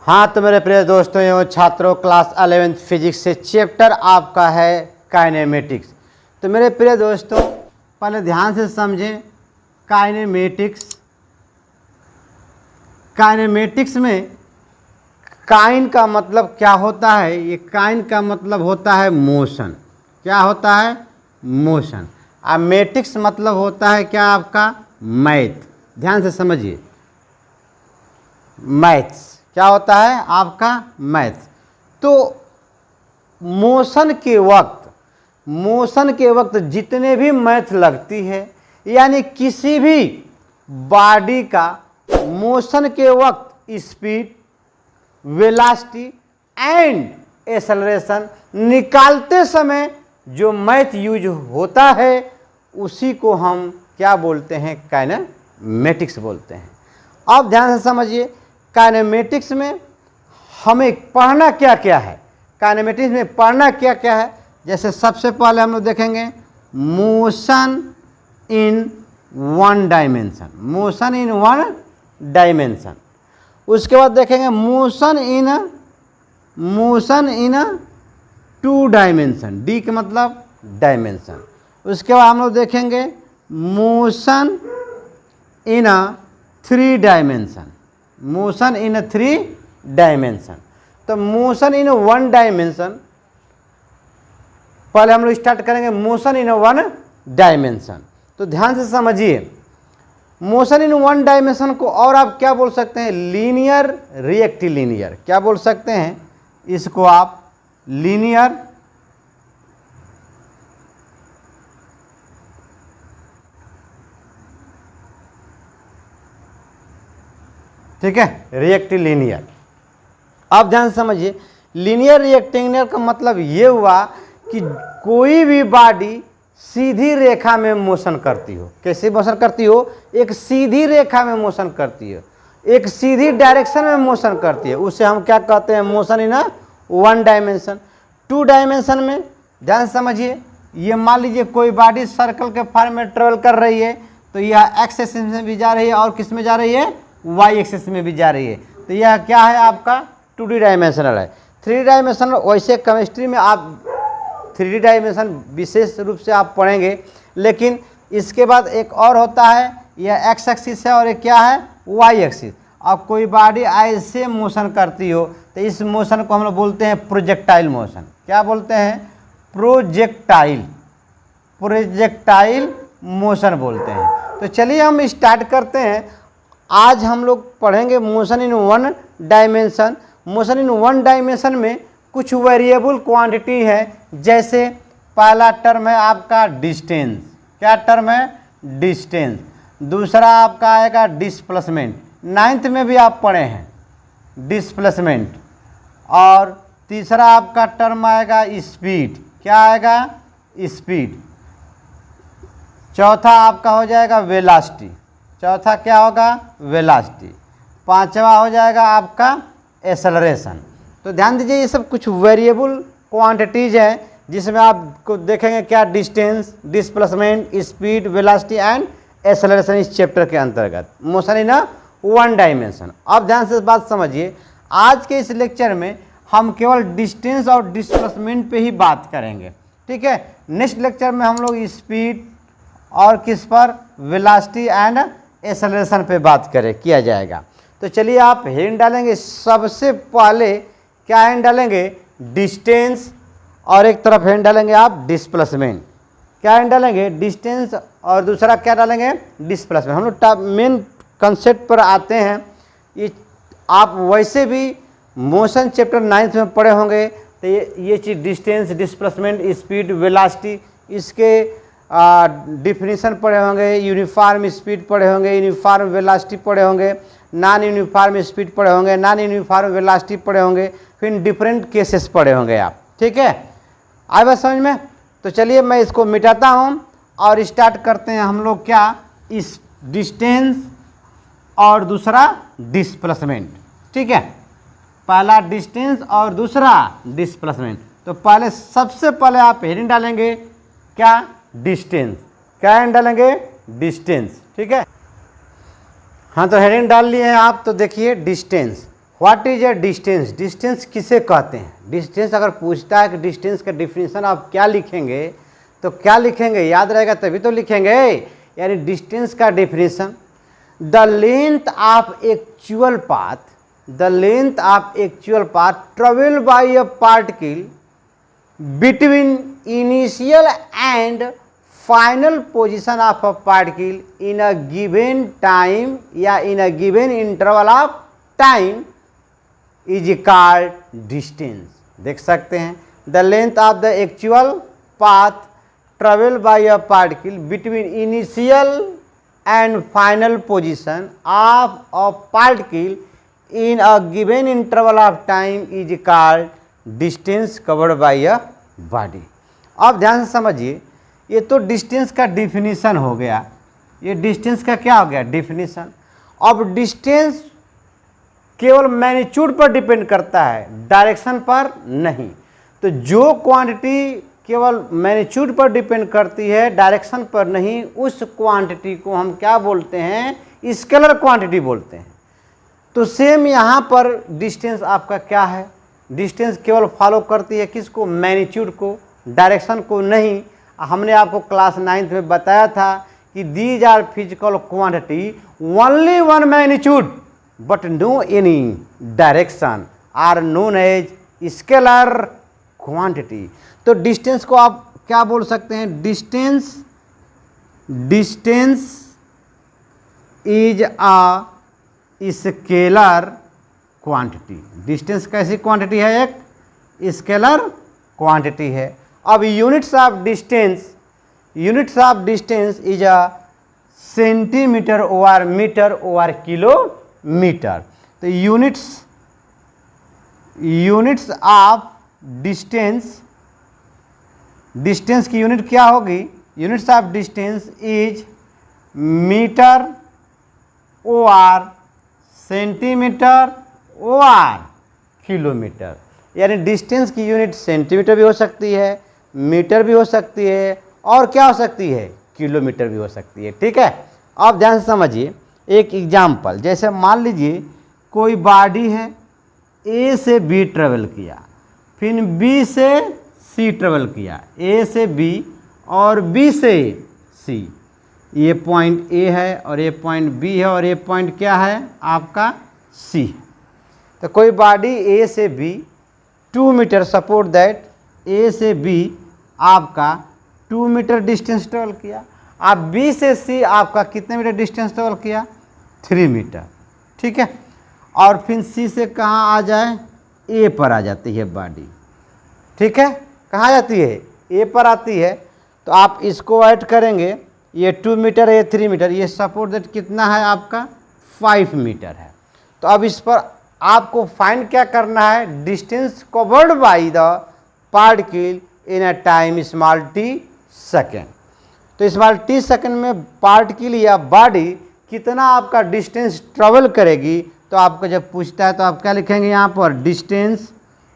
हाँ तो मेरे प्रिय दोस्तों एवं छात्रों, क्लास 11th फिजिक्स से चैप्टर आपका है काइनेमेटिक्स। तो मेरे प्रिय दोस्तों पहले ध्यान से समझें काइनेमेटिक्स। काइनेमेटिक्स में काइन का मतलब क्या होता है? ये काइन का मतलब होता है मोशन। क्या होता है? मोशन। और मेटिक्स मतलब होता है क्या आपका? मैथ। ध्यान से समझिए, मैथ्स क्या होता है आपका? मैथ्स। तो मोशन के वक्त जितने भी मैथ लगती है, यानी किसी भी बॉडी का मोशन के वक्त स्पीड, वेलोसिटी एंड एक्सेलरेशन निकालते समय जो मैथ यूज होता है उसी को हम क्या बोलते हैं? काइनेमेटिक्स बोलते हैं। अब ध्यान से समझिए, काइनेमेटिक्स में हमें पढ़ना क्या क्या है? काइनेमेटिक्स में पढ़ना क्या क्या है? जैसे सबसे पहले हम लोग देखेंगे motion in one dimension. Motion in one dimension. उसके बाद देखेंगे motion in two dimension. D का मतलब डायमेंशन। उसके बाद हम लोग देखेंगे motion in three dimension. Motion in three dimension. तो मोशन इन वन डायमेंशन पहले हम लोग स्टार्ट करेंगे मोशन इन वन डायमेंशन। तो ध्यान से समझिए, मोशन इन वन डायमेंशन को और आप क्या बोल सकते हैं? लीनियर रिएक्टिलिनियर। क्या बोल सकते हैं इसको आप? लीनियर ठीक है, रिएक्टिलिनियर। अब ध्यान से समझिए, लीनियर रिएक्टिलिनियर का मतलब ये हुआ कि कोई भी बॉडी सीधी रेखा में मोशन करती हो। कैसे मोशन करती हो? एक सीधी रेखा में मोशन करती है, एक सीधी डायरेक्शन में मोशन करती है, उसे हम क्या कहते हैं? Motion in one dimension. Two dimension में ध्यान से समझिए, ये मान लीजिए कोई बॉडी सर्कल के फॉर्म में ट्रेवल कर रही है, तो यह एक्स एक्सिस में भी जा रही है और किस में जा रही है? वाई एक्सिस में भी जा रही है। तो यह क्या है आपका? 2D डायमेंशनल है। 3D डायमेंशनल वैसे केमिस्ट्री में आप 3D डायमेंशन विशेष रूप से आप पढ़ेंगे, लेकिन इसके बाद एक और होता है, यह एक्स एक्सिस है और एक क्या है? Y axis. अब कोई बॉडी ऐसे मोशन करती हो तो इस मोशन को हम लोग बोलते हैं प्रोजेक्टाइल मोशन। क्या बोलते हैं? प्रोजेक्टाइल मोशन बोलते हैं। तो चलिए हम स्टार्ट करते हैं। आज हम लोग पढ़ेंगे motion in one dimension. Motion in one dimension में कुछ वेरिएबल क्वांटिटी है। जैसे पहला टर्म है आपका डिस्टेंस। क्या टर्म है? डिस्टेंस। दूसरा आपका आएगा डिस्प्लेसमेंट, 9th में भी आप पढ़े हैं डिस्प्लेसमेंट। और तीसरा आपका टर्म आएगा स्पीड। क्या आएगा? स्पीड। चौथा आपका हो जाएगा वेलोसिटी। चौथा क्या होगा? वेलोसिटी। पांचवा हो जाएगा आपका एक्सेलरेशन। तो ध्यान दीजिए, ये सब कुछ वेरिएबल क्वांटिटीज हैं जिसमें आपको देखेंगे क्या? Distance, displacement, speed, velocity and acceleration इस चैप्टर के अंतर्गत मोशन इन वन डायमेंशन। अब ध्यान से बात समझिए, आज के इस लेक्चर में हम केवल डिस्टेंस और डिस्प्लेसमेंट पे ही बात करेंगे, ठीक है। नेक्स्ट लेक्चर में हम लोग स्पीड और किस पर? वेलोसिटी एंड एक्सेलरेशन पे बात किया जाएगा। तो चलिए आप हेडिंग डालेंगे। सबसे पहले क्या हेडिंग डालेंगे? डिस्टेंस, और एक तरफ हेडिंग डालेंगे आप डिस्प्लेसमेंट। क्या हेडिंग डालेंगे? डिस्टेंस, और दूसरा क्या डालेंगे? डिस्प्लेसमेंट। हम लोग मेन कंसेप्ट पर आते हैं। ये आप वैसे भी मोशन चैप्टर 9th में पढ़े होंगे, तो ये चीज़ डिस्टेंस, डिस्प्लेसमेंट, स्पीड, वेलोसिटी, इसके डिफिनीशन पढ़े होंगे। यूनिफॉर्म स्पीड पढ़े होंगे, यूनिफॉर्म वेलोसिटी पढ़े होंगे, नॉन यूनिफॉर्म स्पीड पढ़े होंगे, नॉन यूनिफॉर्म वेलोसिटी पढ़े होंगे, फिर डिफरेंट केसेस पढ़े होंगे आप, ठीक है। आए बात समझ में? तो चलिए मैं इसको मिटाता हूँ और स्टार्ट करते हैं हम लोग क्या? इस डिस्टेंस और दूसरा डिस्प्लेसमेंट, ठीक है। पहला डिस्टेंस और दूसरा डिस्प्लेसमेंट। तो पहले सबसे पहले आप हेडिंग डालेंगे क्या? डिस्टेंस। क्या हेडिंग डालेंगे? डिस्टेंस, ठीक है। हाँ तो हेडिंग डाल लिए हैं आप। तो देखिए distance what is a distance, distance किसे कहते हैं। डिस्टेंस अगर पूछता है कि डिस्टेंस का डिफिनीशन आप क्या लिखेंगे, तो क्या लिखेंगे, याद रहेगा तभी तो लिखेंगे। यानी डिस्टेंस का definition, the length of actual path, the length of actual path travel by a particle between initial and final position of a particle in a given time या in a given interval of time is called distance. देख सकते हैं, the length of the actual path travel by a particle between initial and final position of a particle in a given interval of time is called distance covered by a body. अब ध्यान से समझिए, ये तो distance का definition हो गया, ये डिस्टेंस का क्या हो गया, डिफिनीशन। अब डिस्टेंस केवल मैग्नीट्यूड पर डिपेंड करता है, डायरेक्शन पर नहीं। तो जो क्वांटिटी केवल मैग्नीट्यूड पर डिपेंड करती है, डायरेक्शन पर नहीं, उस क्वांटिटी को हम क्या बोलते हैं, स्केलर क्वांटिटी बोलते हैं। तो सेम यहाँ पर डिस्टेंस आपका क्या है, डिस्टेंस केवल फॉलो करती है किसको, मैग्नीट्यूड को, डायरेक्शन को नहीं। हमने आपको क्लास 9th में बताया था कि these are physical quantity only one magnitude but no any direction are known as scalar quantity. तो डिस्टेंस को आप क्या बोल सकते हैं, distance, distance is a scalar quantity. Distance कैसी क्वांटिटी है, एक स्केलर क्वांटिटी है। अब units of distance, units of distance is a centimetre over metre over kilometre. तो units, units of distance, distance की यूनिट क्या होगी, units of distance is metre over centimetre over kilometre. यानी distance की unit centimetre भी हो सकती है, मीटर भी हो सकती है, और क्या हो सकती है, किलोमीटर भी हो सकती है। ठीक है, आप ध्यान से समझिए एक एग्जाम्पल। जैसे मान लीजिए कोई बॉडी है, ए से बी ट्रेवल किया, फिर बी से सी ट्रेवल किया, ए से बी और बी से सी। ये पॉइंट ए है और ये पॉइंट बी है और ये पॉइंट क्या है आपका सी। तो कोई बॉडी ए से बी 2 मीटर, सपोर्ट दैट ए से बी आपका 2 मीटर डिस्टेंस ट्रेवल किया। आप बी से सी आपका कितने मीटर डिस्टेंस ट्रेवल किया, 3 मीटर। ठीक है, और फिर सी से कहाँ आ जाए, ए पर आ जाती है बॉडी। ठीक है, कहाँ आ जाती है, ए पर आती है। तो आप इसको ऐड करेंगे, ये 2 मीटर है, ये 3 मीटर, ये सपोर्ट दैट कितना है आपका 5 मीटर है। तो अब इस पर आपको फाइंड क्या करना है, distance covered by the particle in a time small T second. तो स्मॉल टी सेकेंड में पार्टिकल या बॉडी कितना आपका डिस्टेंस ट्रेवल करेगी। तो आपको जब पूछता है तो आप क्या लिखेंगे यहाँ पर, distance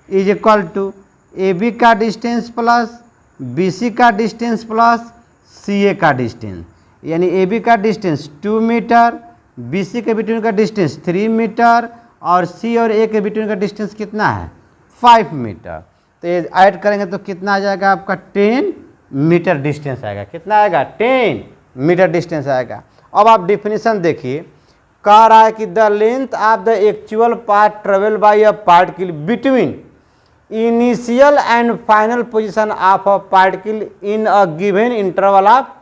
is equal to A B का डिस्टेंस प्लस बी सी का डिस्टेंस प्लस सी ए का डिस्टेंस। यानी ए बी का डिस्टेंस 2 मीटर, बी सी के बिटवीन का डिस्टेंस 3 मीटर और सी और ए के बिटवीन का डिस्टेंस कितना है 5 मीटर। तो ये ऐड करेंगे तो कितना आ जाएगा आपका 10 मीटर डिस्टेंस आएगा। कितना आएगा, 10 मीटर डिस्टेंस आएगा। अब आप डिफिनीशन देखिए, कह रहा है कि the length of the actual path travel by a particle between initial and final position of a particle in a given interval of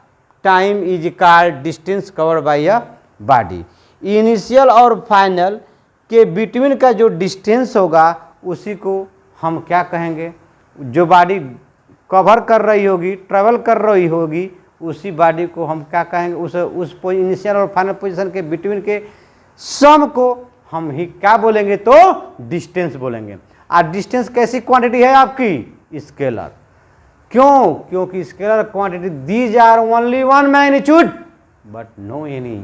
time is called distance covered by a body. Initial और final के between का जो distance होगा उसी को हम क्या कहेंगे, जो बॉडी कवर कर रही होगी, ट्रेवल कर रही होगी, उसी बॉडी को हम क्या कहेंगे, उस इनिशियल और फाइनल पोजीशन के बिटवीन के सम को हम ही क्या बोलेंगे, तो डिस्टेंस बोलेंगे। और डिस्टेंस कैसी क्वांटिटी है आपकी, स्केलर। क्यों, क्योंकि scalar quantity these are only one magnitude but no any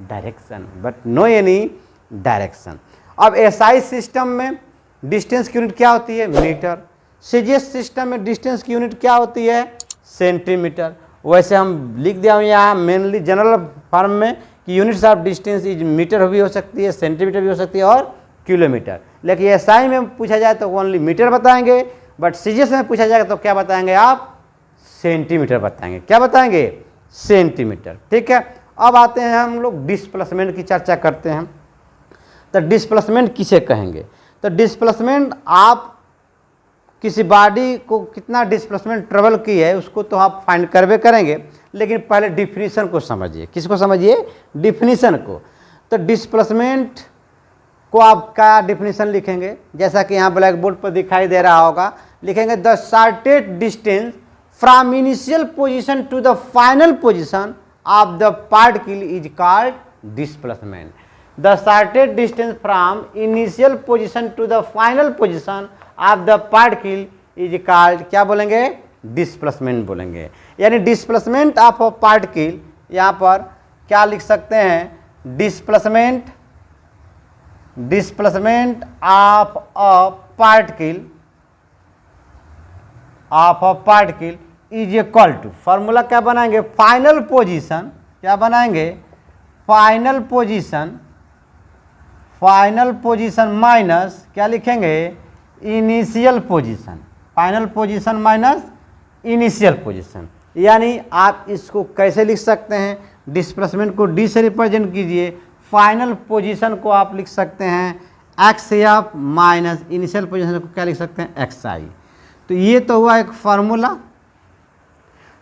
direction, but no any direction. अब एसआई सिस्टम में डिस्टेंस की यूनिट क्या होती है, मीटर। सीजीएस सिस्टम में डिस्टेंस की यूनिट क्या होती है, सेंटीमीटर। वैसे हम लिख दिया हूँ यहाँ मेनली जनरल फॉर्म में कि units of distance is metre भी हो सकती है, सेंटीमीटर भी हो सकती है और किलोमीटर, लेकिन एसआई में पूछा जाए तो ओनली मीटर बताएंगे, बट सीजीएस में पूछा जाएगा तो क्या बताएंगे आप, सेंटीमीटर बताएंगे। क्या बताएंगे, सेंटीमीटर। ठीक है, अब आते हैं हम लोग डिस्प्लेसमेंट की चर्चा करते हैं। तो डिस्प्लेसमेंट किसे कहेंगे, तो डिस्प्लेसमेंट आप किसी बॉडी को कितना डिस्प्लेसमेंट ट्रेवल की है उसको तो आप फाइंड करवे करेंगे, लेकिन पहले डिफिनीशन को समझिए। किसको समझिए, डिफिनीशन को। तो डिस्प्लेसमेंट को आप क्या डिफिनीशन लिखेंगे, जैसा कि यहाँ ब्लैक बोर्ड पर दिखाई दे रहा होगा, लिखेंगे the shortest distance from initial position to the final position of the particle is called displacement. The shortest distance from initial position to the final position of the particle is called, क्या बोलेंगे, displacement बोलेंगे। यानी displacement of a particle, यहाँ पर क्या लिख सकते हैं, displacement of a particle is equal to, formula क्या बनाएंगे, फाइनल पोजीशन, क्या बनाएंगे, फाइनल पोजीशन माइनस क्या लिखेंगे, initial position, final position minus initial position. यानी आप इसको कैसे लिख सकते हैं, डिस्प्लेसमेंट को डी से रिप्रेजेंट कीजिए, फाइनल पोजीशन को आप लिख सकते हैं x F minus initial position को क्या लिख सकते हैं, एक्स आई। तो ये तो हुआ एक फार्मूला।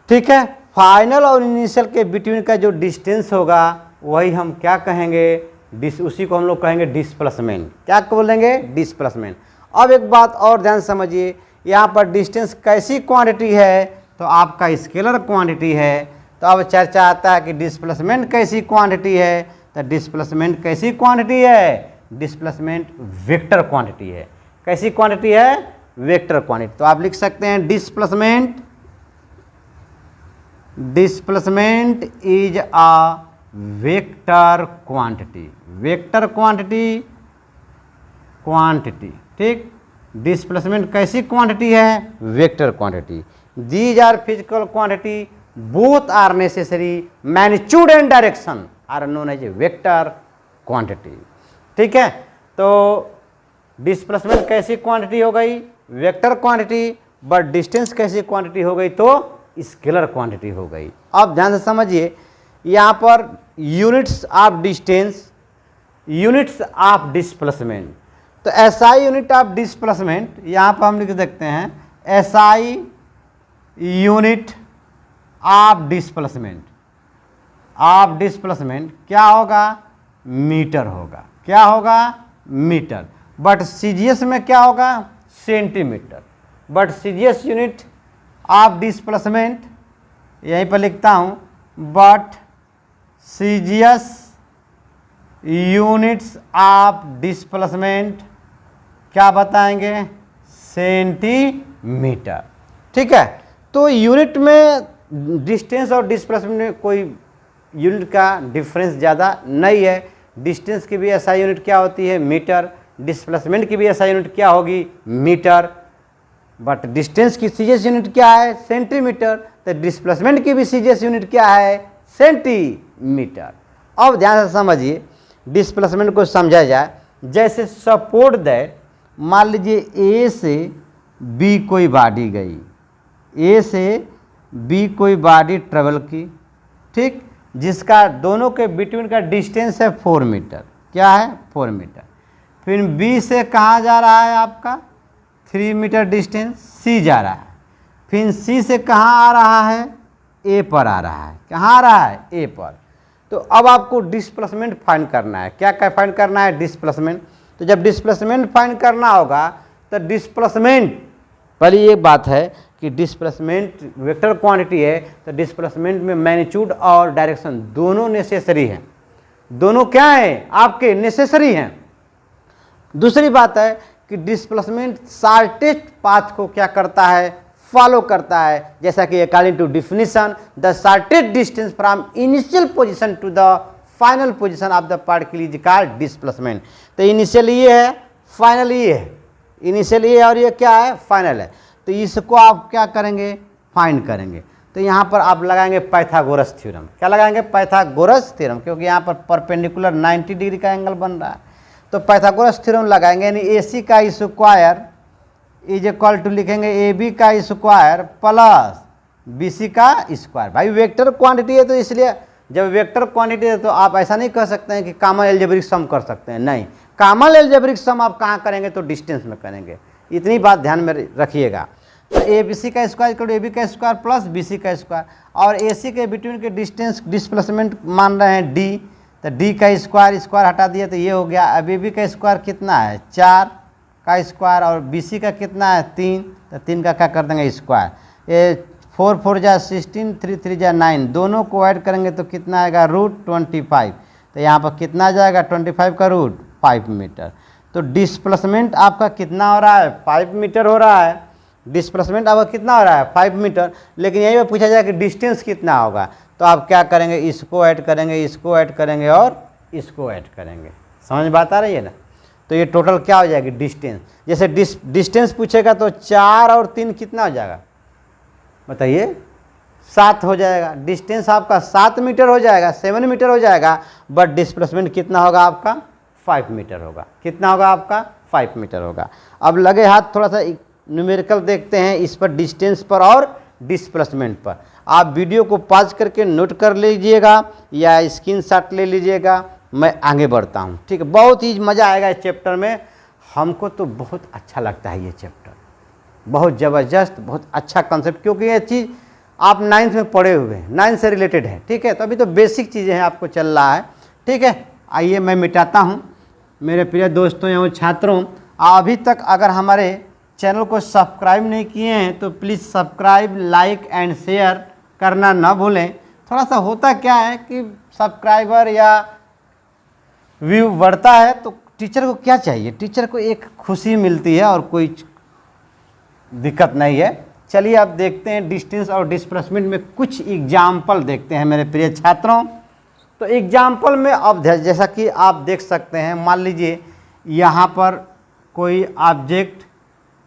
ठीक है, फाइनल और इनिशियल के बिटवीन का जो डिस्टेंस होगा वही हम क्या कहेंगे, उसी को हम लोग कहेंगे डिस्प्लेसमेंट। क्या बोलेंगे, डिस्प्लेसमेंट। अब एक बात और ध्यान समझिए, यहाँ पर डिस्टेंस कैसी क्वांटिटी है, तो आपका स्केलर क्वांटिटी है। तो अब चर्चा आता है कि डिस्प्लेसमेंट कैसी क्वांटिटी है, तो डिस्प्लेसमेंट कैसी क्वांटिटी है, डिस्प्लेसमेंट वेक्टर क्वांटिटी है। कैसी क्वांटिटी है, वेक्टर क्वांटिटी। तो आप लिख सकते हैं displacement is a vector quantity, vector quantity. ठीक, डिस्प्लेसमेंट कैसी क्वांटिटी है, vector quantity. These are physical quantity, both are necessary, magnitude and direction are known as a vector quantity. ठीक है, तो डिस्प्लेसमेंट कैसी क्वांटिटी हो गई, वेक्टर क्वांटिटी, बट डिस्टेंस कैसी क्वांटिटी हो गई, तो स्केलर क्वांटिटी हो गई। अब ध्यान से समझिए, यहाँ पर units of distance, units of displacement. तो एसआई यूनिट ऑफ डिस्प्लेसमेंट यहाँ पर हम लिख सकते हैं एसआई यूनिट ऑफ डिस्प्लेसमेंट, क्या होगा, मीटर होगा। क्या होगा, मीटर। बट सीजीएस में क्या होगा, centimetre. But CGS unit of displacement, यहीं पर लिखता हूँ, but CGS units of displacement क्या बताएंगे, सेंटीमीटर। ठीक है, तो यूनिट में डिस्टेंस और डिस्प्लेसमेंट में कोई यूनिट का डिफरेंस ज़्यादा नहीं है। डिस्टेंस की भी एसआई यूनिट क्या होती है, मीटर। डिस्प्लेसमेंट की भी एसआई यूनिट क्या होगी, मीटर। बट डिस्टेंस की सीजीएस यूनिट क्या है, सेंटीमीटर। तो डिस्प्लेसमेंट की भी सीजीएस यूनिट क्या है, सेंटीमीटर। अब ध्यान से समझिए, डिस्प्लेसमेंट को समझा जाए। जैसे सपोर्ट दैट, मान लीजिए ए से बी कोई बॉडी गई, ए से बी कोई बॉडी ट्रेवल की, ठीक, जिसका दोनों के बिटवीन का डिस्टेंस है 4 मीटर। क्या है, 4 मीटर। फिर बी से कहाँ जा रहा है आपका, 3 मीटर डिस्टेंस सी जा रहा है। फिर सी से कहाँ आ रहा है, ए पर आ रहा है। कहाँ आ रहा है, ए पर। तो अब आपको डिस्प्लेसमेंट फाइंड करना है। क्या क्या फाइंड करना है, डिस्प्लेसमेंट। तो जब डिस्प्लेसमेंट फाइंड करना होगा तो डिस्प्लेसमेंट, पहली ये बात है कि डिस्प्लेसमेंट वेक्टर क्वांटिटी है, तो डिस्प्लेसमेंट में मैग्नीट्यूड और डायरेक्शन दोनों नेसेसरी हैं। दोनों क्या हैं, आपके नेसेसरी हैं। दूसरी बात है कि डिस्प्लेसमेंट शार्टेस्ट पाथ को क्या करता है, फॉलो करता है। जैसा कि according to definition, the shortest distance from initial position to the final position of the particle is called displacement. तो इनिशियल ये है, फाइनल ये है। इनिशियल ये और ये क्या है, फाइनल है। तो इसको आप क्या करेंगे, फाइंड करेंगे। तो यहाँ पर आप लगाएंगे पाइथागोरस थ्योरम। क्या लगाएंगे, पाइथागोरस थ्योरम, क्योंकि यहाँ पर परपेंडिकुलर 90 डिग्री का एंगल बन रहा है। तो पाइथागोरस थ्योरम लगाएंगे, यानी AC का स्क्वायर इज इक्वल टू लिखेंगे AB का स्क्वायर प्लस BC का स्क्वायर। भाई वेक्टर क्वांटिटी है तो इसलिए जब वेक्टर क्वांटिटी है तो आप ऐसा नहीं कह सकते हैं कि कॉमन अलजेब्रिक सम कर सकते हैं, नहीं, कॉमन अलजेब्रिक सम आप कहाँ करेंगे तो डिस्टेंस में करेंगे, इतनी बात ध्यान में रखिएगा। तो ABC का स्क्वायर इक्वल टू AB का स्क्वायर प्लस BC का स्क्वायर, और AC के बिटवीन के डिस्टेंस डिस्प्लेसमेंट मान रहे हैं D, तो D का स्क्वायर स्क्वायर हटा दिया तो ये हो गया। अब AB का स्क्वायर कितना है 4 का स्क्वायर, और BC का कितना है 3, तो 3 का क्या कर देंगे स्क्वायर, ये 4 4 जा 16, 3 3 जा 9, दोनों को ऐड करेंगे तो कितना आएगा √25, तो यहाँ पर कितना आ जाएगा 25 का रूट 5 मीटर। तो डिस्प्लेसमेंट आपका कितना हो रहा है 5 मीटर हो रहा है, डिस्प्लेसमेंट आपका कितना हो रहा है 5 मीटर। लेकिन यही पर पूछा जाए कि डिस्टेंस कितना होगा, तो आप क्या करेंगे, इसको ऐड करेंगे, इसको ऐड करेंगे और इसको ऐड करेंगे। समझ बात आ रही है ना। तो ये टोटल क्या हो जाएगी डिस्टेंस। जैसे डिस्टेंस पूछेगा तो 4 और 3 कितना हो जाएगा बताइए, 7 हो जाएगा। डिस्टेंस आपका 7 मीटर हो जाएगा, 7 मीटर हो जाएगा, बट डिस्प्लेसमेंट कितना होगा आपका 5 मीटर होगा। कितना होगा आपका 5 मीटर होगा। अब लगे हाथ थोड़ा सा न्यूमेरिकल देखते हैं इस पर, डिस्टेंस पर और डिस्प्लेसमेंट पर। आप वीडियो को पॉज करके नोट कर लीजिएगा या स्क्रीनशॉट ले लीजिएगा, मैं आगे बढ़ता हूँ, ठीक है। बहुत ही मज़ा आएगा इस चैप्टर में, हमको तो बहुत अच्छा लगता है ये चैप्टर, बहुत ज़बरदस्त, बहुत अच्छा कंसेप्ट, क्योंकि ये चीज़ आप 9th में पढ़े हुए हैं, 9th से रिलेटेड है, ठीक है। तो अभी तो बेसिक चीज़ें हैं आपको चल रहा है, ठीक है। आइए मैं मिटाता हूँ मेरे प्रिय दोस्तों एवं छात्रों। अभी तक अगर हमारे चैनल को सब्सक्राइब नहीं किए हैं तो please subscribe, like and share करना ना भूलें। थोड़ा सा होता क्या है कि सब्सक्राइबर या व्यू बढ़ता है तो टीचर को क्या चाहिए, टीचर को एक खुशी मिलती है और कोई दिक्कत नहीं है। चलिए अब देखते हैं डिस्टेंस और डिस्प्लेसमेंट में कुछ एग्जाम्पल देखते हैं मेरे प्रिय छात्रों। तो एग्जाम्पल में अब जैसा कि आप देख सकते हैं, मान लीजिए यहाँ पर कोई ऑब्जेक्ट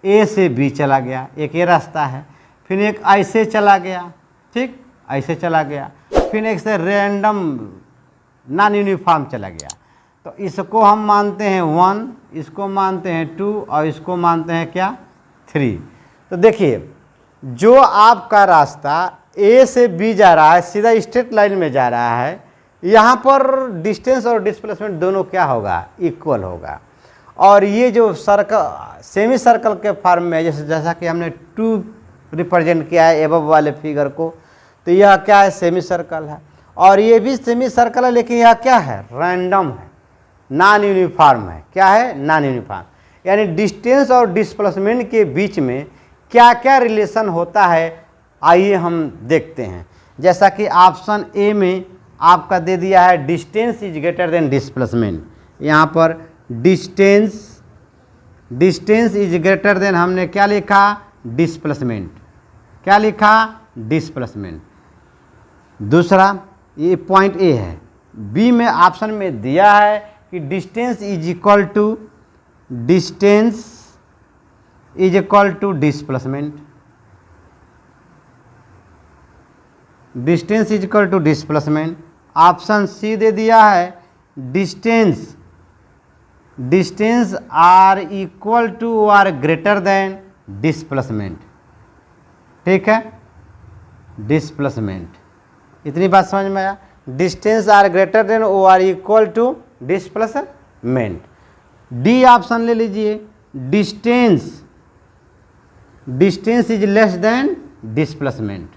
A से B चला गया, एक ये रास्ता है, फिर एक ऐसे चला गया, ठीक, ऐसे चला गया, फिर एक से रैंडम नॉन यूनिफॉर्म चला गया। तो इसको हम मानते हैं 1, इसको मानते हैं 2 और इसको मानते हैं क्या 3। तो देखिए जो आपका रास्ता A से B जा रहा है, सीधा स्ट्रेट लाइन में जा रहा है, यहाँ पर डिस्टेंस और डिस्प्लेसमेंट दोनों क्या होगा इक्वल होगा। और ये जो सर्कल सेमी सर्कल के फॉर्म में जैसा कि हमने 2 रिप्रेजेंट किया है एबव वाले फिगर को, तो यह क्या है सेमी सर्कल है, और ये भी सेमी सर्कल है, लेकिन यह क्या है रैंडम है, नॉन यूनिफॉर्म है। क्या है नॉन यूनिफॉर्म, यानी डिस्टेंस और डिस्प्लेसमेंट के बीच में क्या क्या रिलेशन होता है, आइए हम देखते हैं। जैसा कि ऑप्शन ए में आपका दे दिया है distance is greater than displacement, यहाँ पर डिस्टेंस इज ग्रेटर देन हमने क्या लिखा डिस्प्लेसमेंट, क्या लिखा डिस्प्लेसमेंट। दूसरा ये पॉइंट ए है। बी में ऑप्शन में दिया है कि distance is equal to displacement, distance is equal to displacement. Option C दे दिया है distance or equal to or greater than displacement, ठीक है डिस्प्लेसमेंट। इतनी बात समझ में आया, डिस्टेंस आर ग्रेटर देन ओ or equal to displacement. D option ले लीजिए distance is less than displacement.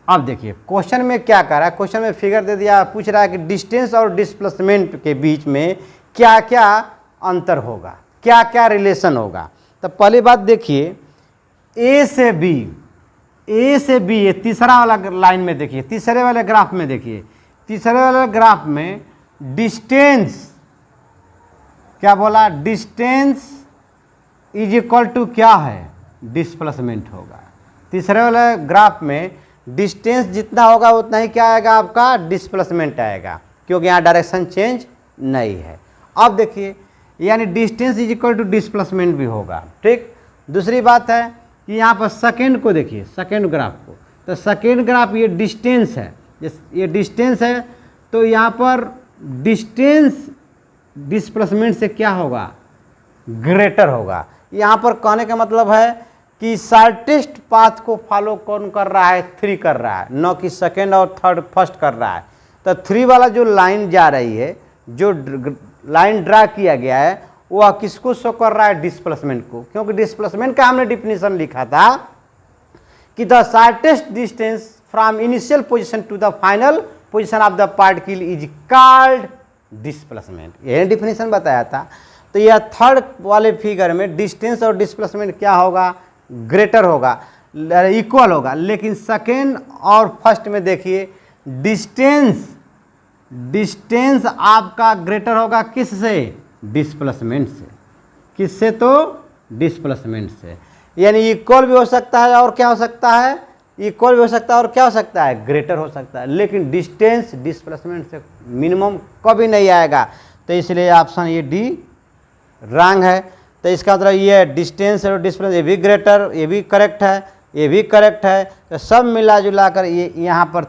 अब देखिए क्वेश्चन में क्या कर रहा है, क्वेश्चन में फिगर दे दिया, पूछ रहा है कि डिस्टेंस और डिस्प्लेसमेंट के बीच में क्या क्या अंतर होगा, क्या क्या रिलेशन होगा। तो पहली बात देखिए ए से बी, ये तीसरा वाला लाइन में देखिए, तीसरे वाले ग्राफ में देखिए, तीसरे वाले ग्राफ में डिस्टेंस क्या बोला, डिस्टेंस इज इक्वल टू क्या है डिस्प्लेसमेंट होगा। तीसरे वाले ग्राफ में डिस्टेंस जितना होगा उतना ही क्या आएगा आपका डिस्प्लेसमेंट आएगा, क्योंकि यहाँ डायरेक्शन चेंज नहीं है। अब देखिए यानी distance is equal to displacement भी होगा, ठीक। दूसरी बात है कि यहाँ पर सेकेंड को देखिए, सेकेंड ग्राफ को, तो सेकेंड ग्राफ ये डिस्टेंस है, ये डिस्टेंस है, तो यहाँ पर डिस्टेंस डिस्प्लेसमेंट से क्या होगा, ग्रेटर होगा। यहाँ पर कहने का मतलब है कि शॉर्टेस्ट पाथ को फॉलो कौन कर रहा है, 3 कर रहा है, न कि सेकेंड और थर्ड फर्स्ट कर रहा है। तो 3 वाला जो लाइन जा रही है, जो लाइन ड्रा किया गया है, वह किसको शो कर रहा है, डिस्प्लेसमेंट को। क्योंकि डिस्प्लेसमेंट का हमने डिफिनीशन लिखा था कि the shortest distance from initial position to the final position of the particle is called displacement, यही डिफिनीशन बताया था। तो यह थर्ड वाले फिगर में डिस्टेंस और डिस्प्लेसमेंट क्या होगा, ग्रेटर होगा, इक्वल होगा। लेकिन सेकेंड और फर्स्ट में देखिए डिस्टेंस आपका ग्रेटर होगा किससे, डिस्प्लेसमेंट से। किससे, तो डिस्प्लेसमेंट से। यानी इक्वल भी हो सकता है और क्या हो सकता है, इक्वल भी हो सकता है और क्या हो सकता है, ग्रेटर हो सकता है। लेकिन डिस्टेंस डिस्प्लेसमेंट से मिनिमम कभी नहीं आएगा। तो इसलिए ऑप्शन ये डी रॉन्ग है। तो इसका मतलब ये डिस्टेंस और डिस्प्लेस, ये भी ग्रेटर, ये भी करेक्ट है, ये भी करेक्ट है। तो सब मिला जुला कर ये यहाँ पर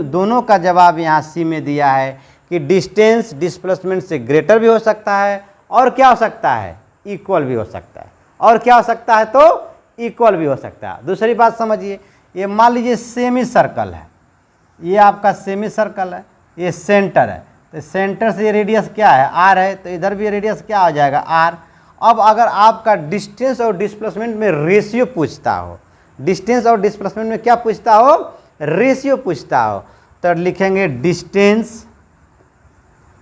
दोनों का जवाब यहाँ सी में दिया है कि डिस्टेंस डिस्प्लेसमेंट से ग्रेटर भी हो सकता है और क्या हो सकता है, इक्वल भी हो सकता है। और क्या हो सकता है, तो इक्वल भी हो सकता है। दूसरी बात समझिए, ये मान लीजिए सेमी सर्कल है, ये आपका सेमी सर्कल है, ये सेंटर है। तो सेंटर से ये रेडियस क्या है, आर है। तो इधर भी रेडियस क्या हो जाएगा, आर। अब अगर आपका डिस्टेंस और डिस्प्लेसमेंट में रेशियो पूछता हो, डिस्टेंस और डिस्प्लेसमेंट में क्या पूछता हो, रेशियो पूछता हो, तो लिखेंगे डिस्टेंस,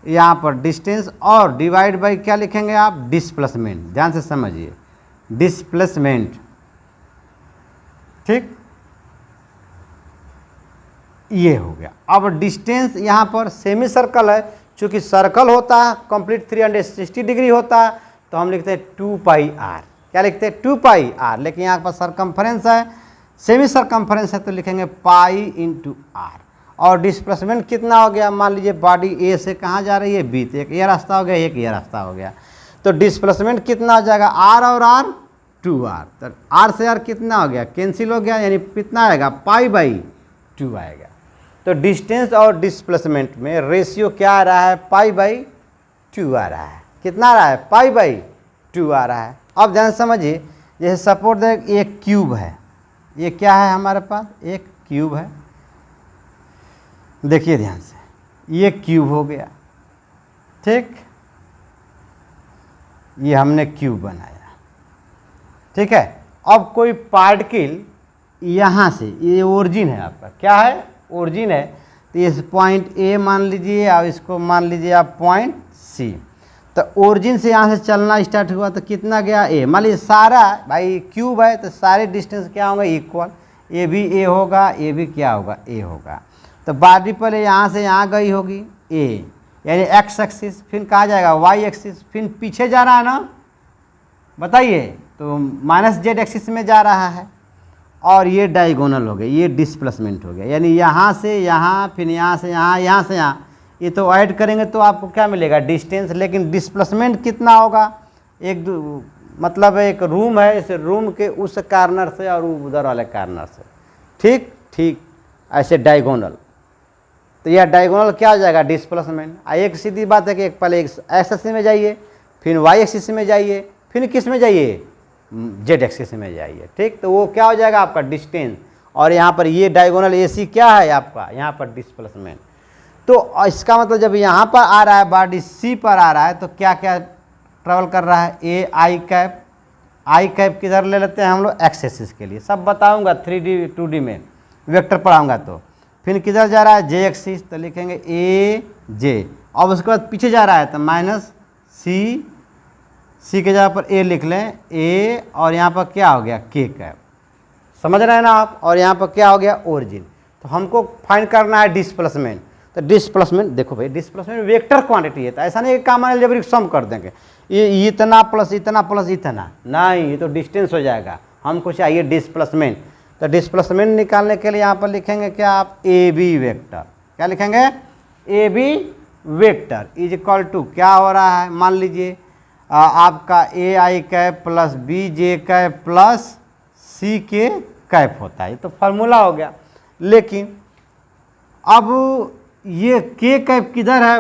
यहाँ पर डिस्टेंस और डिवाइड बाई क्या लिखेंगे आप, डिस्प्लेसमेंट। ध्यान से समझिए, डिस्प्लेसमेंट, ठीक, ये हो गया। अब डिस्टेंस यहाँ पर सेमी सर्कल है, चूंकि सर्कल होता है कंप्लीट 360 डिग्री होता है, तो हम लिखते हैं 2 पाई आर। क्या लिखते हैं, 2 पाई आर। लेकिन यहाँ पर सरकमफ्रेंस है, सेमी सरकमफ्रेंस है, तो लिखेंगे पाई इंटू आर। और डिस्प्लेसमेंट कितना हो गया, मान लीजिए बॉडी ए से कहाँ जा रही है, बी। तो एक ये रास्ता हो गया, एक ये रास्ता हो गया। तो डिस्प्लेसमेंट कितना हो जाएगा, आर और आर 2r। तो आर से आर कितना हो गया, कैंसिल हो गया, यानी कितना आएगा, पाई बाई 2 आएगा। तो डिस्टेंस और डिस्प्लेसमेंट में रेशियो क्या आ रहा है, पाई बाई 2 आ रहा है। कितना आ रहा है, पाई बाई 2 आ रहा है। अब ध्यान समझिए, जैसे सपोर्ट देख, एक क्यूब है, ये क्या है हमारे पास, एक क्यूब है। देखिए ध्यान से, ये क्यूब हो गया, ठीक, ये हमने क्यूब बनाया, ठीक है। अब कोई पार्टिकल यहाँ से, ये ओरिजिन है आपका, क्या है, ओरिजिन है। तो इस पॉइंट ए मान लीजिए, और इसको मान लीजिए आप पॉइंट सी। तो ओरिजिन से यहाँ से चलना स्टार्ट हुआ, तो कितना गया, ए। मान लीजिए सारा भाई क्यूब है, तो सारे डिस्टेंस क्या होंगे, इक्वल। ये भी ए होगा, ये भी क्या होगा, ए होगा। तो बॉडी पहले यहाँ से यहाँ गई होगी ए, यानी एक्स एक्सिस, फिर कहाँ जाएगा, वाई एक्सिस, फिर पीछे जा रहा है ना, बताइए, तो माइनस जेड एक्सिस में जा रहा है। और ये डायगोनल हो गया, ये डिस्प्लेसमेंट हो गया, यानी यहाँ से यहाँ, फिर यहाँ से यहाँ, यहाँ से यहाँ। ये तो ऐड करेंगे तो आपको क्या मिलेगा, डिस्टेंस। लेकिन डिस्प्लेसमेंट कितना होगा, मतलब एक रूम है, इस रूम के उस कार्नर से और उधर वाले कार्नर से, ठीक ठीक, ऐसे डायगोनल। तो यह डायगोनल क्या हो जाएगा, डिस्प्लेसमेंट। एक सीधी बात है कि एक पहले एक्स एक्सिस में जाइए, फिर वाई एक्सिस में जाइए, फिर किस में जाइए, जेड एक्सिस में जाइए, ठीक। तो वो क्या हो जाएगा आपका डिस्टेंस। और यहाँ पर ये डायगोनल ए सी क्या है आपका, यहाँ पर डिस्प्लेसमेंट। तो इसका मतलब जब यहाँ पर आ रहा है, बॉडी सी पर आ रहा है, तो क्या क्या ट्रेवल कर रहा है, ए आई कैप। आई कैप किधर ले लेते हैं हम लोग, एक्स एक्सिस के लिए, सब बताऊंगा 3D 2D में वेक्टर पढ़ाऊंगा। तो फिर किधर जा रहा है, जे एक्सिस, तो लिखेंगे ए जे। अब उसके बाद पीछे जा रहा है, तो माइनस सी, सी के जगह पर ए लिख लें, ए, और यहाँ पर क्या हो गया, के कैप। समझ रहे हैं ना आप। और यहाँ पर क्या हो गया, ओरिजिन। तो हमको फाइंड करना है डिस्प्लेसमेंट। तो डिस्प्लेसमेंट देखो भाई, डिस्प्लेसमेंट वेक्टर क्वांटिटी है, तो ऐसा नहीं कि कॉमन अलजेब्रिक सम कर देंगे, ये इतना प्लस इतना प्लस इतना, नहीं, ये तो डिस्टेंस हो जाएगा। हमको चाहिए डिस्प्लेसमेंट। तो डिस्प्लेसमेंट निकालने के लिए यहाँ पर लिखेंगे क्या आप, ए बी वेक्टर। क्या लिखेंगे, A B vector is equal to क्या हो रहा है, मान लीजिए आपका A I cap plus B J cap plus C K cap होता है। तो फार्मूला हो गया। लेकिन अब ये के कैप किधर है,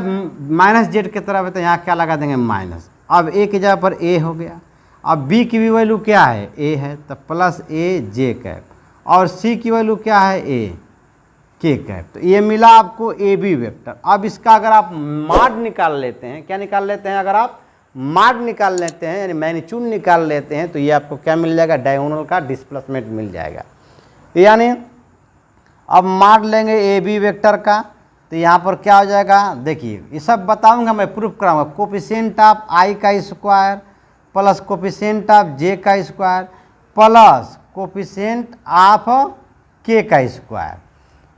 माइनस जेड की तरफ है, तो यहाँ क्या लगा देंगे माइनस। अब ए की जगह पर ए हो गया। अब बी की भी वैल्यू क्या है, ए है, तो प्लस ए जे कैप, और सी की वैल्यू क्या है, ए के कैप। तो ये मिला आपको ए बी वेक्टर। अब इसका अगर आप माड निकाल लेते हैं, क्या निकाल लेते हैं, अगर आप माड निकाल लेते हैं यानी मैग्नीट्यूड निकाल लेते हैं, तो ये आपको क्या मिल जाएगा, डायगोनल का डिस्प्लेसमेंट मिल जाएगा। यानी अब माड लेंगे ए बी वेक्टर का, तो यहाँ पर क्या हो जाएगा, देखिए ये सब बताऊंगा मैं, प्रूफ कराऊंगा। कोफिशिएंट ऑफ आई का स्क्वायर प्लस कोफिशिएंट ऑफ जे का स्क्वायर प्लस कोफिशिएंट ऑफ के का स्क्वायर।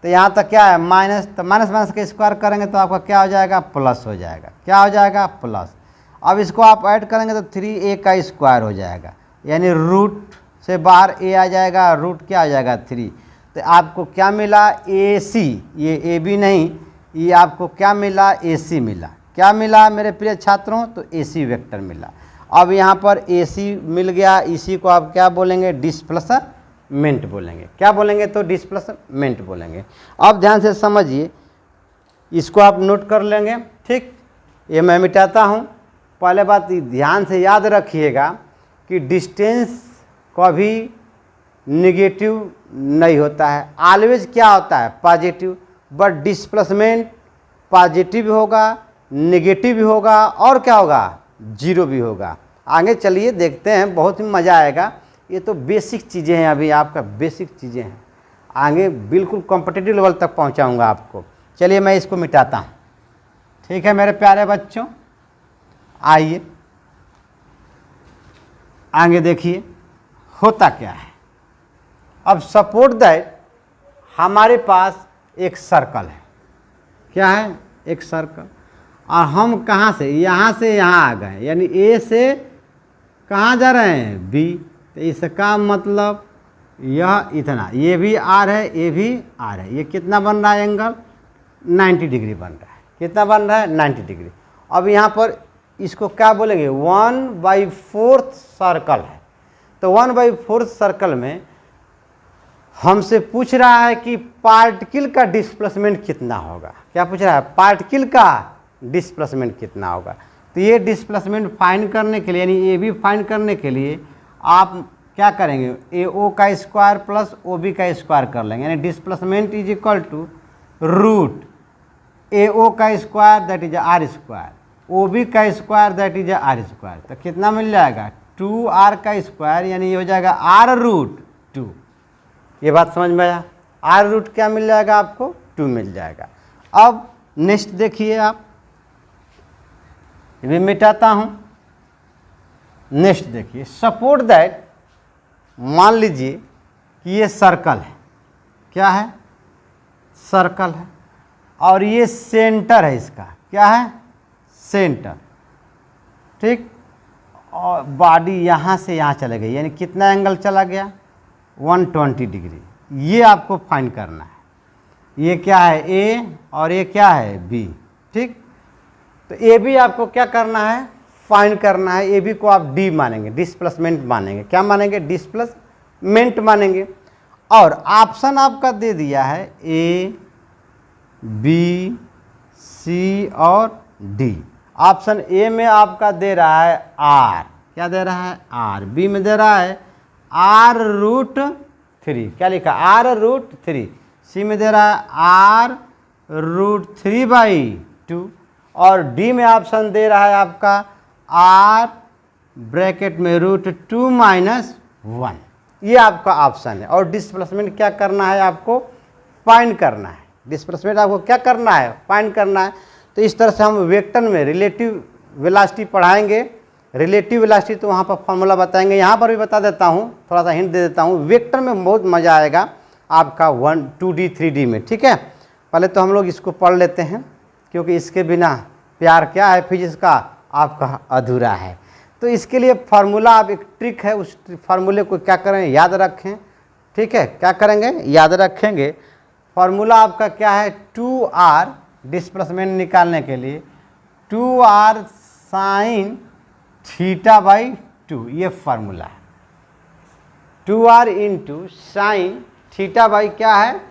तो यहाँ तक क्या है माइनस, तो माइनस माइनस का स्क्वायर करेंगे तो आपका क्या हो जाएगा, प्लस हो जाएगा। क्या हो जाएगा, प्लस। अब इसको आप ऐड करेंगे तो 3a का स्क्वायर हो जाएगा, यानी रूट से बाहर a आ जाएगा, रूट क्या आ जाएगा 3। तो आपको क्या मिला, ए सी, ये ए बी नहीं, ये आपको क्या मिला, ए सी मिला। क्या मिला मेरे प्रिय छात्रों, तो ए सी वेक्टर मिला। अब यहाँ पर ए सी मिल गया, इसी को आप क्या बोलेंगे, डिस्प्लेसमेंट बोलेंगे। क्या बोलेंगे, तो डिस्प्लेसमेंट बोलेंगे। अब ध्यान से समझिए, इसको आप नोट कर लेंगे, ठीक। ये मैं मिटाता हूँ। पहले बात ध्यान से याद रखिएगा कि डिस्टेंस कभी निगेटिव नहीं होता है, ऑलवेज क्या होता है, पॉजिटिव। बट डिस्प्लेसमेंट पॉजिटिव भी होगा, निगेटिव भी होगा, और क्या होगा, जीरो भी होगा। आगे चलिए देखते हैं, बहुत ही मज़ा आएगा। ये तो बेसिक चीज़ें हैं, अभी आपका बेसिक चीज़ें हैं, आगे बिल्कुल कॉम्पिटिटिव लेवल तक पहुंचाऊंगा आपको। चलिए मैं इसको मिटाता हूँ, ठीक है मेरे प्यारे बच्चों। आइए आगे देखिए होता क्या है। अब सपोर्ट दैट हमारे पास एक सर्कल है, क्या है, एक सर्कल, और हम कहाँ से यहाँ आ गए, यानी ए से कहाँ जा रहे हैं, बी। तो इसका मतलब यह इतना, ये भी आर है, ये भी आर है, ये कितना बन रहा है एंगल, 90 डिग्री बन रहा है। कितना बन रहा है, 90 डिग्री। अब यहाँ पर इसको क्या बोलेंगे, 1/4 सर्कल है। तो 1/4 सर्कल में हमसे पूछ रहा है कि पार्टिकल का डिस्प्लेसमेंट कितना होगा। क्या पूछ रहा है, पार्टिकल का डिस्प्लेसमेंट कितना होगा। तो ये डिस्प्लेसमेंट फाइंड करने के लिए, यानी ये भी फाइंड करने के लिए आप क्या करेंगे, ए ओ का स्क्वायर प्लस ओ बी का स्क्वायर कर लेंगे, यानी displacement is equal to root A O का square that is R square, O B का square that is R square. तो कितना मिल जाएगा, 2r का स्क्वायर, यानी ये हो जाएगा r√2। ये बात समझ में आया, r रूट क्या मिल जाएगा आपको, 2 मिल जाएगा। अब नेक्स्ट देखिए आप, ये भी मिटाता हूँ। नेक्स्ट देखिए, सपोर्ट दैट, मान लीजिए कि ये सर्कल है, क्या है, सर्कल है, और ये सेंटर है इसका, क्या है, सेंटर, ठीक। और बॉडी यहाँ से यहाँ चले गई, यानी कितना एंगल चला गया, 120 डिग्री। ये आपको फाइंड करना है। ये क्या है, ए, और ये क्या है, बी, ठीक। तो ए बी आपको क्या करना है, फाइंड करना है। ए बी को आप डी मानेंगे, डिस्प्लेसमेंट मानेंगे। क्या मानेंगे, डिस्प्लेसमेंट मानेंगे। और ऑप्शन आपका दे दिया है ए बी सी और डी। ऑप्शन ए में आपका दे रहा है आर, क्या दे रहा है, आर। बी में दे रहा है r√3, क्या लिखा, r√3। सी में दे रहा है r√3/2, और डी में ऑप्शन दे रहा है आपका r ब्रैकेट में √2 - 1। ये आपका ऑप्शन है। और डिस्प्लेसमेंट क्या करना है, आपको फाइंड करना है। डिस्प्लेसमेंट आपको क्या करना है, फाइंड करना है। तो इस तरह से हम वेक्टर में रिलेटिव वेलोसिटी पढ़ाएंगे। रिलेटिव वेलोसिटी तो वहाँ पर फॉर्मूला बताएंगे, यहाँ पर भी बता देता हूँ, थोड़ा सा हिंट दे देता हूँ। वेक्टर में बहुत मज़ा आएगा आपका 1, 2D 3D में, ठीक है। पहले तो हम लोग इसको पढ़ लेते हैं, क्योंकि इसके बिना प्यार क्या है फिजिक्स का, आपका अधूरा है। तो इसके लिए फार्मूला, आप एक ट्रिक है, उस फार्मूले को क्या करें, याद रखें, ठीक है। क्या करेंगे, याद रखेंगे। फार्मूला आपका क्या है, 2r डिस्प्लेसमेंट निकालने के लिए 2r sin θ/2, ये फार्मूला है। 2r sin θ क्या है,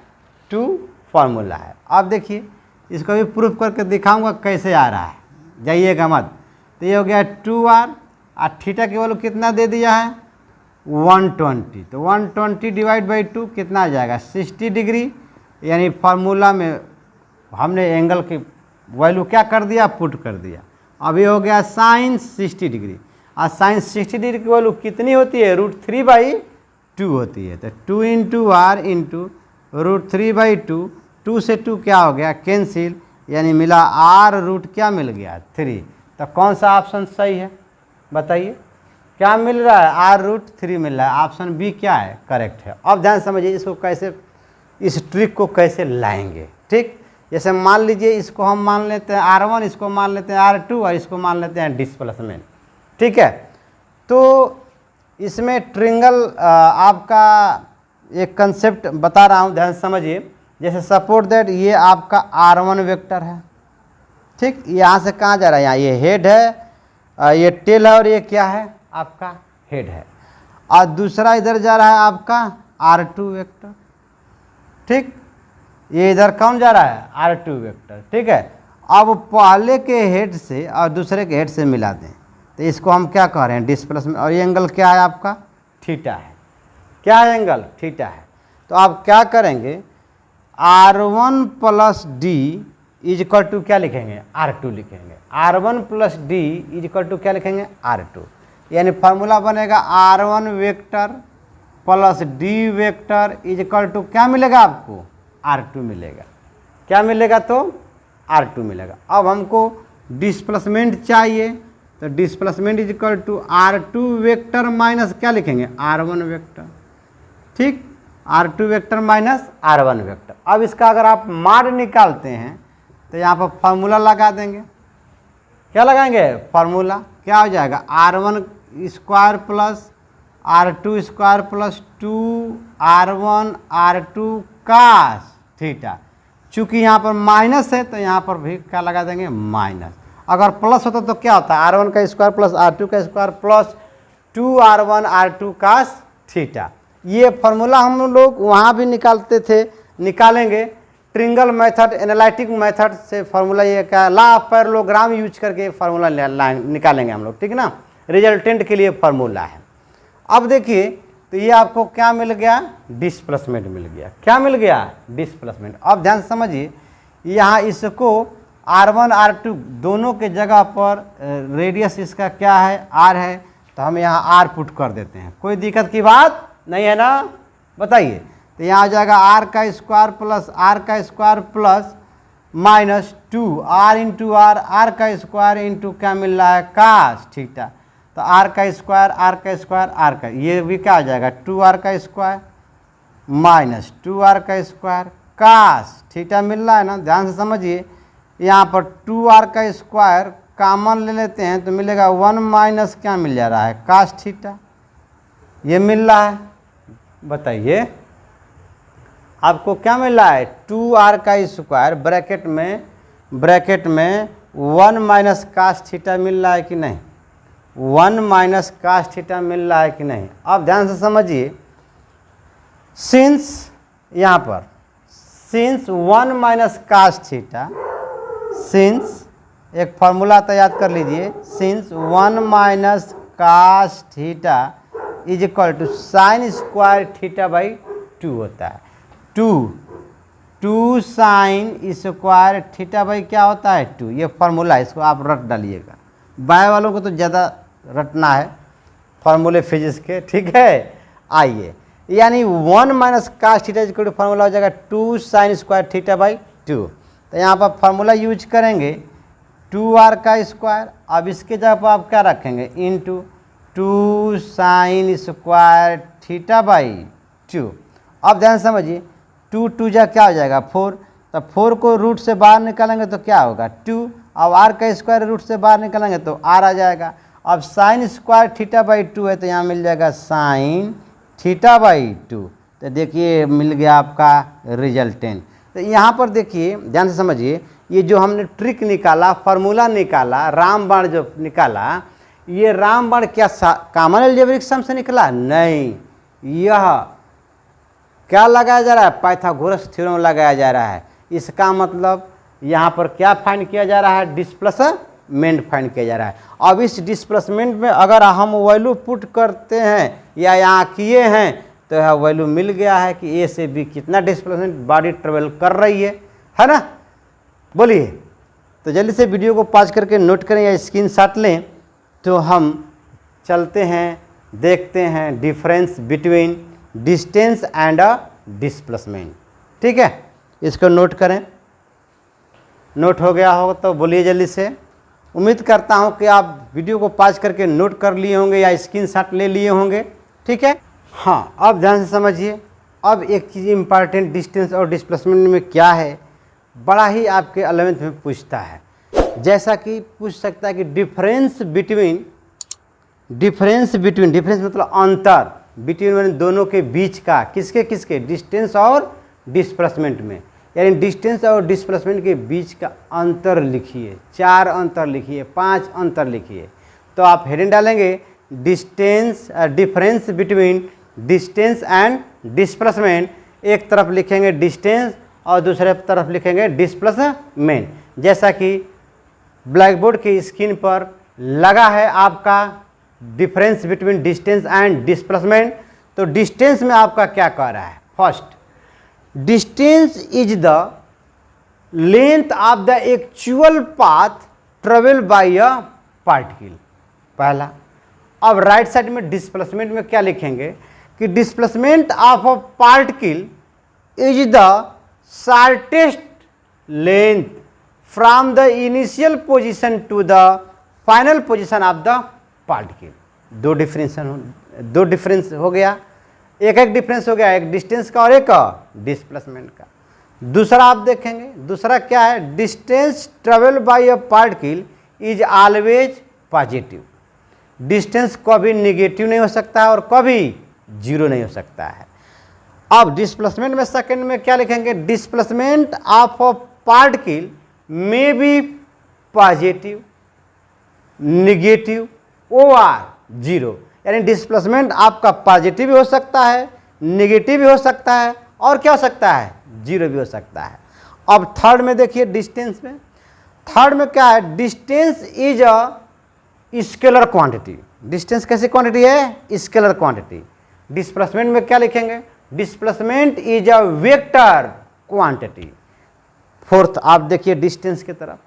2 फार्मूला है। अब देखिए इसको भी प्रूफ करके दिखाऊंगा कैसे आ रहा है, जाइएगा मत। तो ये हो गया 2r और थीटा की वैल्यू कितना दे दिया है 120, तो 120 डिवाइड बाई 2 कितना आ जाएगा 60 डिग्री, यानी फार्मूला में हमने एंगल की वैल्यू क्या कर दिया पुट कर दिया। अभी हो गया साइन 60 डिग्री, और साइन 60 डिग्री की वैल्यू कितनी होती है √3/2 होती है। तो 2 इंटू आर इंटू √3/2, 2 से 2 क्या हो गया कैंसिल, यानी मिला r रूट क्या मिल गया 3। तो कौन सा ऑप्शन सही है बताइए, क्या मिल रहा है r√3 मिल रहा है, ऑप्शन बी क्या है करेक्ट है। अब ध्यान समझिए इसको कैसे, इस ट्रिक को कैसे लाएंगे। ठीक, जैसे मान लीजिए इसको हम मान लेते हैं r1, इसको मान लेते हैं r2 और इसको मान लेते हैं डिस्प्लेसमेंट। ठीक है, तो इसमें ट्रिंगल आपका एक कंसेप्ट बता रहा हूँ, ध्यान समझिए। जैसे सपोर्ट दैट ये आपका r1 वेक्टर है, ठीक, यहाँ से कहाँ जा रहा है, यहाँ ये हेड है, ये टेल है, और ये क्या है आपका हेड है, और दूसरा इधर जा रहा है आपका r2 वेक्टर। ठीक, ये इधर कौन जा रहा है r2 वेक्टर। ठीक है, अब पहले के हेड से और दूसरे के हेड से मिला दें, तो इसको हम क्या कह रहे हैं डिस्प्लेसमेंट, और ये एंगल क्या है आपका थीटा है। क्या है एंगल थीटा है। तो आप क्या करेंगे r1 plus D is equal to क्या लिखेंगे r2 लिखेंगे, r1 plus D is equal to क्या लिखेंगे r2, यानी फार्मूला बनेगा r1 vector plus D vector is equal to क्या मिलेगा आपको r2 मिलेगा। क्या मिलेगा तो r2 मिलेगा। अब हमको डिस्प्लेसमेंट चाहिए, तो displacement is equal to r2 vector minus क्या लिखेंगे r1 वेक्टर। ठीक, r2 vector minus r1 vector. अब इसका अगर आप मान निकालते हैं तो यहाँ पर फार्मूला लगा देंगे, क्या लगाएंगे फार्मूला, क्या हो जाएगा r1 square plus r2 square plus 2r1 r2 cos theta. चूँकि यहाँ पर माइनस है तो यहाँ पर भी क्या लगा देंगे माइनस, अगर प्लस होता तो क्या होता है r1 का स्क्वायर प्लस r2 का square plus 2r1 r2 cos theta. ये फार्मूला हम लोग वहाँ भी निकालते थे, निकालेंगे ट्रिंगल मेथड एनालिटिक मेथड से। फार्मूला ये क्या लॉ ऑफ पैरेललोग्राम यूज करके फार्मूला निकालेंगे हम लोग, ठीक ना, रिजल्टेंट के लिए फार्मूला है। अब देखिए तो ये आपको क्या मिल गया डिस्प्लेसमेंट मिल गया। क्या मिल गया डिस्प्लेसमेंट। अब ध्यान समझिए, यहाँ इसको r1 r2 दोनों के जगह पर रेडियस इसका क्या है r है, तो हम यहाँ r पुट कर देते हैं, कोई दिक्कत की बात नहीं है ना, बताइए। तो यहाँ आ जाएगा r का स्क्वायर प्लस r का square plus minus 2r into r का स्क्वायर इंटू क्या मिल रहा है कास थीटा। तो r का स्क्वायर r का ये भी क्या आ जाएगा 2r का स्क्वायर माइनस 2r का स्क्वायर कास थीटा मिल रहा है ना। ध्यान से समझिए, यहाँ पर 2r का स्क्वायर कॉमन ले लेते हैं तो मिलेगा 1 माइनस क्या मिल जा रहा है कास थीटा, ये मिल रहा है। बताइए आपको क्या मिल रहा है 2r का स्क्वायर ब्रैकेट में 1 माइनस कास थीटा मिल रहा है कि नहीं, 1 माइनस कास थीटा मिल रहा है कि नहीं। अब ध्यान से समझिए, सिंस यहाँ पर since 1 minus cos theta, since एक फार्मूला तो याद कर लीजिए, since 1 minus cos theta is equal to sine square theta by 2 होता है। 2 साइन स्क्वायर थीटा बाई क्या होता है 2, ये फार्मूला है, इसको आप रट डालिएगा। बाय वालों को तो ज़्यादा रटना है फार्मूले फिजिक्स के, ठीक है। आइए, यानी 1 minus cos theta is equal to formula हो जाएगा 2 साइन स्क्वायर थीटा बाई 2। तो यहाँ पर फार्मूला यूज करेंगे 2r का स्क्वायर, अब इसके जगह पर आप क्या रखेंगे into 2 sign square theta by 2। अब ध्यान समझिए, 2 जा क्या हो जाएगा 4, तो 4 को रूट से बाहर निकालेंगे तो क्या होगा 2, अब r का स्क्वायर रूट से बाहर निकालेंगे तो r आ जाएगा। अब साइन स्क्वायर थीटा बाई 2 है तो यहाँ मिल जाएगा साइन थीटा बाई 2। तो देखिए मिल गया आपका रिजल्टेंट। तो यहाँ पर देखिए ध्यान से समझिए, ये जो हमने ट्रिक निकाला, फार्मूला निकाला, रामबाण जो निकाला, ये रामबाण क्या कॉमन अलजेब्रिक सम से निकला नहीं, यह क्या लगाया जा रहा है पाइथागोरस थ्योरम लगाया जा रहा है। इसका मतलब यहाँ पर क्या फाइंड किया जा रहा है, डिस्प्लेसमेंट फाइंड किया जा रहा है। अब इस डिस्प्लेसमेंट में अगर हम वैल्यू पुट करते हैं या यहाँ किए हैं तो यह वैल्यू मिल गया है कि ए से बी कितना डिस्प्लेसमेंट बॉडी ट्रेवल कर रही है ना। बोलिए, तो जल्दी से वीडियो को पॉज करके नोट करें या स्क्रीनशॉट लें। तो हम चलते हैं, देखते हैं difference between distance and a displacement. ठीक है, इसको नोट करें। नोट हो गया हो तो बोलिए जल्दी से। उम्मीद करता हूं कि आप वीडियो को पॉज करके नोट कर लिए होंगे या स्क्रीनशॉट ले लिए होंगे। ठीक है, हाँ, अब ध्यान से समझिए। अब एक चीज़ इम्पॉर्टेंट डिस्टेंस और डिस्प्लेसमेंट में क्या है, बड़ा ही आपके 11th में पूछता है। जैसा कि पूछ सकता है कि डिफरेंस बिटवीन डिफरेंस मतलब अंतर, बिटवीन मैंने दोनों के बीच का, किसके किसके, डिस्टेंस और डिस्प्लेसमेंट में, यानी डिस्टेंस और डिस्प्लेसमेंट के बीच का अंतर लिखिए। 4 अंतर लिखिए, 5 अंतर लिखिए। तो आप हेडिंग डालेंगे difference between distance and displacement. एक तरफ लिखेंगे डिस्टेंस और दूसरे तरफ लिखेंगे डिस्प्लेसमेंट। जैसा कि ब्लैक बोर्ड की स्क्रीन पर लगा है आपका difference between distance and displacement. तो डिस्टेंस में आपका क्या कह रहा है, first, distance is the length of the actual path travel by a particle, पहला। अब राइट साइड में डिस्प्लेसमेंट में क्या लिखेंगे कि displacement of a particle is the shortest length from the initial position to the final position of the particle. दो difference हो गया, एक डिफरेंस हो गया, एक डिस्टेंस का और एक डिस्प्लेसमेंट का। दूसरा आप देखेंगे, दूसरा क्या है, distance travel by a particle is always positive. Distance कभी निगेटिव नहीं हो सकता है और कभी जीरो नहीं हो सकता है। अब डिस्प्लेसमेंट में सेकंड में क्या लिखेंगे, displacement of a particle may be positive, negative और जीरो, यानी डिस्प्लेसमेंट आपका पॉजिटिव भी हो सकता है, निगेटिव भी हो सकता है और क्या हो सकता है, जीरो भी हो सकता है। अब थर्ड में देखिए, डिस्टेंस में, थर्ड में क्या है, distance is a scalar quantity. Distance कैसी क्वांटिटी है, स्केलर क्वांटिटी। डिस्प्लेसमेंट में क्या लिखेंगे, displacement is a vector quantity. Fourth आप देखिए डिस्टेंस की तरफ,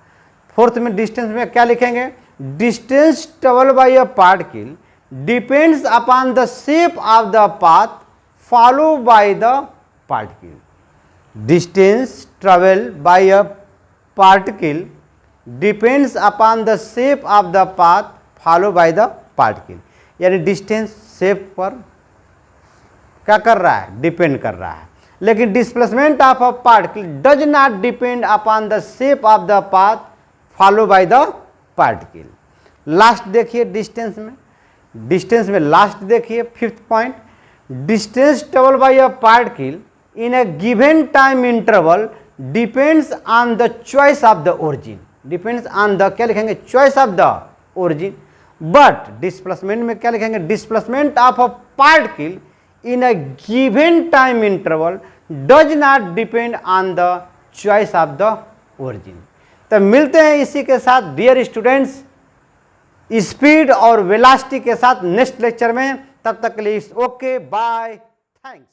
फोर्थ में डिस्टेंस में क्या लिखेंगे, distance travel by a particle depends upon the shape of the path follow by the particle. Distance travel by a particle depends upon the shape of the path follow by the particle, यानी distance shape पर क्या कर रहा है, depend कर रहा है। लेकिन displacement of a particle does not depend upon the shape of the path follow by the particle. Last देखिए डिस्टेंस में लास्ट देखिए fifth point, distance travel by a particle in a given time interval depends on the choice of the origin. Depends on the क्या लिखेंगे, choice of the origin. But displacement में क्या लिखेंगे, displacement of a particle in a given time interval does not depend on the choice of the origin. तो मिलते हैं इसी के साथ डियर स्टूडेंट्स, स्पीड और वेलोसिटी के साथ नेक्स्ट लेक्चर में। तब तक के लिए ओके, बाय, थैंक्स।